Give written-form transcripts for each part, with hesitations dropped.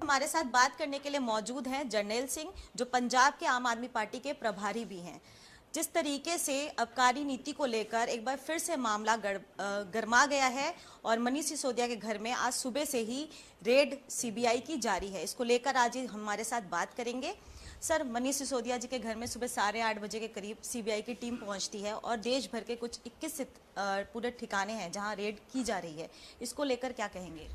हमारे साथ बात करने के लिए मौजूद हैं जर्नैल सिंह, जो पंजाब के आम आदमी पार्टी के प्रभारी भी हैं। जिस तरीके से आबकारी नीति को लेकर एक बार फिर से मामला गरमा गया है और मनीष सिसोदिया के घर में आज सुबह से ही रेड सीबीआई की जारी है, इसको लेकर आज ही हमारे साथ बात करेंगे। सर, मनीष सिसोदिया जी के घर में सुबह 8:30 बजे के करीब सीबीआई की टीम पहुंचती है और देश भर के कुछ 21 पूरे ठिकाने हैं जहां रेड की जा रही है, इसको लेकर क्या कहेंगे?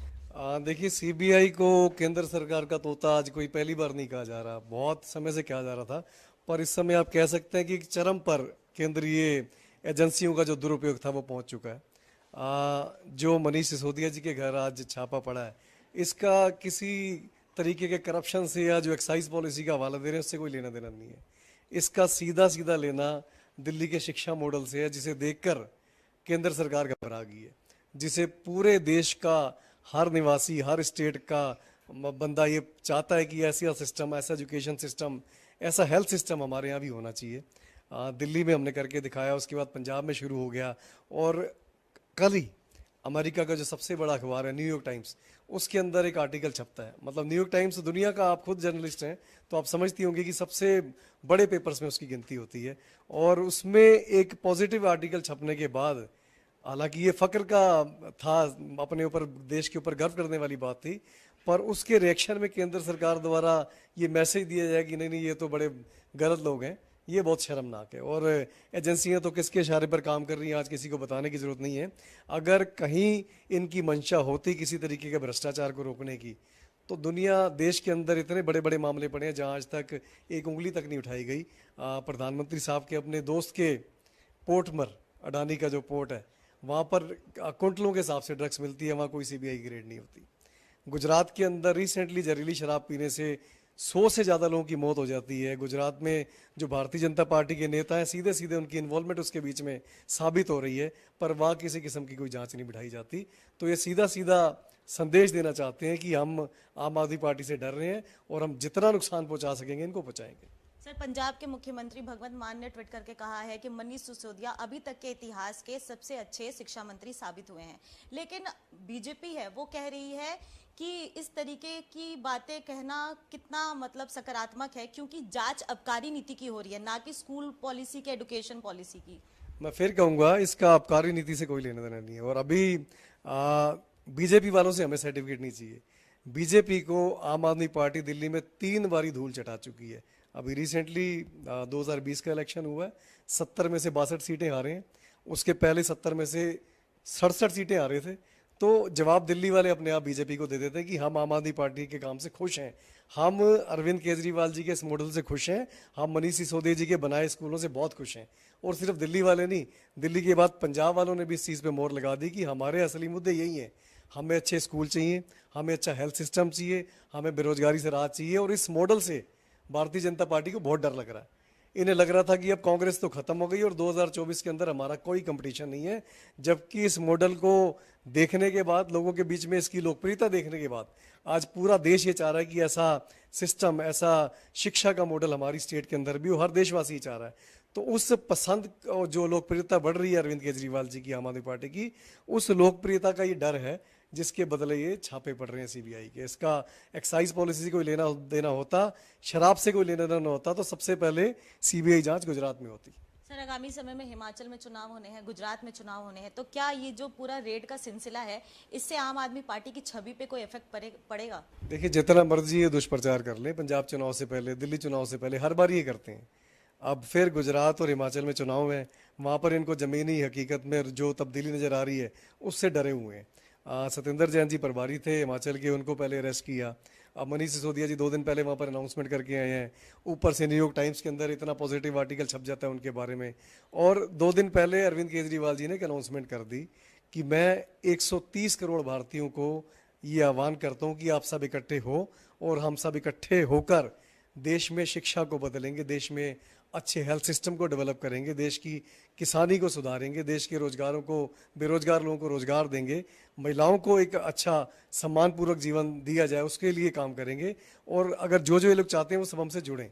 देखिए, सीबीआई को केंद्र सरकार का तोता आज कोई पहली बार नहीं कहा जा रहा, बहुत समय से कहा जा रहा था। पर इस समय आप कह सकते हैं कि एक चरम पर केंद्रीय एजेंसियों का जो दुरुपयोग था वो पहुंच चुका है। जो मनीष सिसोदिया जी के घर आज छापा पड़ा है, इसका किसी तरीके के करप्शन से या जो एक्साइज पॉलिसी का हवाला दे रहे हैं उससे कोई लेना देना नहीं है। इसका सीधा सीधा लेना दिल्ली के शिक्षा मॉडल से है, जिसे देखकर केंद्र सरकार घबरा गई है, जिसे पूरे देश का हर निवासी, हर स्टेट का बंदा ये चाहता है कि ऐसा सिस्टम, ऐसा एजुकेशन सिस्टम, ऐसा हेल्थ सिस्टम हमारे यहाँ भी होना चाहिए। दिल्ली में हमने करके दिखाया, उसके बाद पंजाब में शुरू हो गया और कल ही अमेरिका का जो सबसे बड़ा अखबार है न्यूयॉर्क टाइम्स, उसके अंदर एक आर्टिकल छपता है। मतलब न्यूयॉर्क टाइम्स दुनिया का, आप खुद जर्नलिस्ट हैं तो आप समझती होंगे कि सबसे बड़े पेपर्स में उसकी गिनती होती है। और उसमें एक पॉजिटिव आर्टिकल छपने के बाद, हालांकि ये फक्र का था, अपने ऊपर, देश के ऊपर गर्व करने वाली बात थी, पर उसके रिएक्शन में केंद्र सरकार द्वारा ये मैसेज दिया जाए कि नहीं नहीं, ये तो बड़े गलत लोग हैं, ये बहुत शर्मनाक है। और एजेंसियां तो किसके इशारे पर काम कर रही हैं आज किसी को बताने की ज़रूरत नहीं है। अगर कहीं इनकी मंशा होती किसी तरीके के भ्रष्टाचार को रोकने की, तो दुनिया, देश के अंदर इतने बड़े बड़े मामले पड़े हैं जहाँ आज तक एक उंगली तक नहीं उठाई गई। प्रधानमंत्री साहब के अपने दोस्त के पोर्टमर, अडानी का जो पोर्ट है, वहाँ पर कुंटलों के हिसाब से ड्रग्स मिलती है, वहाँ कोई सीबीआई की रेड नहीं होती। गुजरात के अंदर रिसेंटली जहरीली शराब पीने से 100 से ज़्यादा लोगों की मौत हो जाती है। गुजरात में जो भारतीय जनता पार्टी के नेता हैं, सीधे सीधे उनकी इन्वॉल्वमेंट उसके बीच में साबित हो रही है, पर वहाँ किसी किस्म की कोई जांच नहीं बिठाई जाती। तो ये सीधा सीधा संदेश देना चाहते हैं कि हम आम आदमी पार्टी से डर रहे हैं और हम जितना नुकसान पहुँचा सकेंगे इनको पहुँचाएंगे। सर, पंजाब के मुख्यमंत्री भगवंत मान ने ट्वीट करके कहा है कि मनीष सिसोदिया अभी तक के इतिहास के सबसे अच्छे शिक्षा मंत्री साबित हुए हैं, लेकिन बीजेपी है वो कह रही है कि इस तरीके की बातें कहना कितना मतलब सकारात्मक है, क्योंकि जांच आबकारी नीति की हो रही है, ना कि स्कूल पॉलिसी के, एजुकेशन पॉलिसी की। मैं फिर कहूँगा, इसका आबकारी नीति से कोई लेना देना नहीं है। और अभी बीजेपी वालों से हमें सर्टिफिकेट नहीं चाहिए। बीजेपी को आम आदमी पार्टी दिल्ली में 3 बारी धूल चटा चुकी है। अभी रिसेंटली 2020 का इलेक्शन हुआ है, 70 में से 62 सीटें हारे हैं। उसके पहले 70 में से 67 सीटें हारे थे। तो जवाब दिल्ली वाले अपने आप बीजेपी को दे देते हैं कि हम आम आदमी पार्टी के काम से खुश हैं, हम अरविंद केजरीवाल जी के इस मॉडल से खुश हैं, हम मनीष सिसोदिया जी के बनाए स्कूलों से बहुत खुश हैं। और सिर्फ दिल्ली वाले नहीं, दिल्ली के बाद पंजाब वालों ने भी इस चीज़ पे मोहर लगा दी कि हमारे असली मुद्दे यही हैं। हमें अच्छे स्कूल चाहिए, हमें अच्छा हेल्थ सिस्टम चाहिए, हमें बेरोजगारी से राहत चाहिए। और इस मॉडल से भारतीय जनता पार्टी को बहुत डर लग रहा है। इन्हें लग रहा था कि अब कांग्रेस तो खत्म हो गई और 2024 के अंदर हमारा कोई कंपटीशन नहीं है। जबकि इस मॉडल को देखने के बाद, लोगों के बीच में इसकी लोकप्रियता देखने के बाद, आज पूरा देश ये चाह रहा है कि ऐसा सिस्टम, ऐसा शिक्षा का मॉडल हमारी स्टेट के अंदर भी हो। हर देशवासी चाह रहा है। तो उस पसंद, जो लोकप्रियता बढ़ रही है अरविंद केजरीवाल जी की, आम आदमी पार्टी की, उस लोकप्रियता का ये डर है जिसके बदले ये छापे पड़ रहे हैं सीबीआई के। इसका एक्साइज पॉलिसी से कोई लेना देना होता, शराब से कोई लेना देना होता, तो सबसे पहले सीबीआई जांच गुजरात में होती। सर, आगामी समय में हिमाचल में चुनाव होने हैं, गुजरात में चुनाव होने हैं, तो क्या ये जो पूरा रेड का सिलसिला है, इससे आम आदमी पार्टी की छवि पे कोई इफेक्ट पड़ेगा? देखिए, जितना मर्जी ये दुष्प्रचार कर ले, पंजाब चुनाव से पहले, दिल्ली चुनाव से पहले, हर बार ये करते हैं। अब फिर गुजरात और हिमाचल में चुनाव है, वहाँ पर इनको ज़मीनी हकीकत में जो तब्दीली नज़र आ रही है उससे डरे हुए हैं। सत्येंद्र जैन जी प्रभारी थे हिमाचल के, उनको पहले अरेस्ट किया। अब मनीष सिसोदिया जी 2 दिन पहले वहाँ पर अनाउंसमेंट करके आए हैं। ऊपर से न्यूयॉर्क टाइम्स के अंदर इतना पॉजिटिव आर्टिकल छप जाता है उनके बारे में। और 2 दिन पहले अरविंद केजरीवाल जी ने एक अनाउंसमेंट कर दी कि मैं 130 करोड़ भारतीयों को ये आह्वान करता हूँ कि आप सब इकट्ठे हो और हम सब इकट्ठे होकर देश में शिक्षा को बदलेंगे, देश में अच्छे हेल्थ सिस्टम को डेवलप करेंगे, देश की किसानी को सुधारेंगे, देश के रोजगारों को, बेरोजगार लोगों को रोजगार देंगे, महिलाओं को एक अच्छा सम्मानपूर्वक जीवन दिया जाए उसके लिए काम करेंगे। और अगर जो जो ये लोग चाहते हैं वो सब हमसे जुड़ें।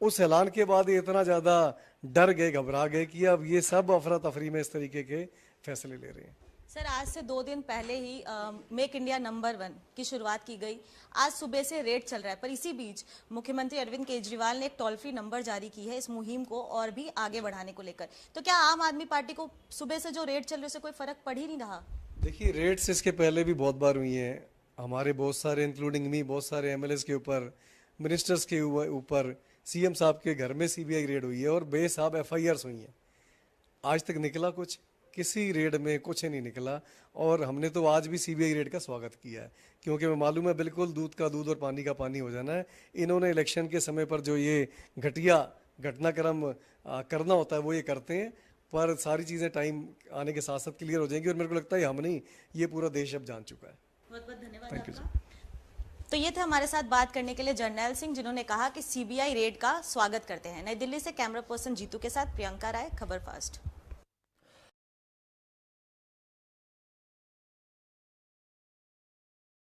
उस ऐलान के बाद ये इतना ज़्यादा डर गए, घबरा गए कि अब ये सब अफरा तफरी में इस तरीके के फैसले ले रहे हैं। सर, आज से 2 दिन पहले ही मेक इंडिया नंबर 1 की शुरुआत की गई। आज सुबह से रेड चल रहा है, पर इसी बीच मुख्यमंत्री अरविंद केजरीवाल ने एक टोल फ्री नंबर जारी की है इस मुहिम को और भी आगे बढ़ाने को लेकर। तो क्या आम आदमी पार्टी को सुबह से जो रेड चल रही है उससे कोई फर्क पड़ ही नहीं रहा? देखिए, रेड्स इसके पहले भी बहुत बार हुई हैं। हमारे बहुत सारे इंक्लूडिंग मी बहुत सारे एमएलएस के ऊपर, मिनिस्टर्स के ऊपर, सीएम साहब के घर में सीबीआई रेड हुई है और बेसाब एफआईआर्स हुई हैं। आज तक निकला कुछ? किसी रेड में कुछ नहीं निकला। और हमने तो आज भी सीबीआई रेड का स्वागत किया है, क्योंकि मैं मालूम है बिल्कुल दूध का दूध और पानी का पानी हो जाना है। इन्होंने इलेक्शन के समय पर जो ये घटिया घटनाक्रम करना होता है वो ये करते हैं, पर सारी चीज़ें टाइम आने के साथ साथ क्लियर हो जाएंगी। और मेरे को लगता है हम नहीं, ये पूरा देश अब जान चुका है। बहुत बहुत धन्यवाद आपका। तो ये थे हमारे साथ बात करने के लिए जर्नैल सिंह, जिन्होंने कहा कि सीबीआई रेड का स्वागत करते हैं। नई दिल्ली से कैमरा पर्सन जीतू के साथ प्रियंका राय, खबर फास्ट।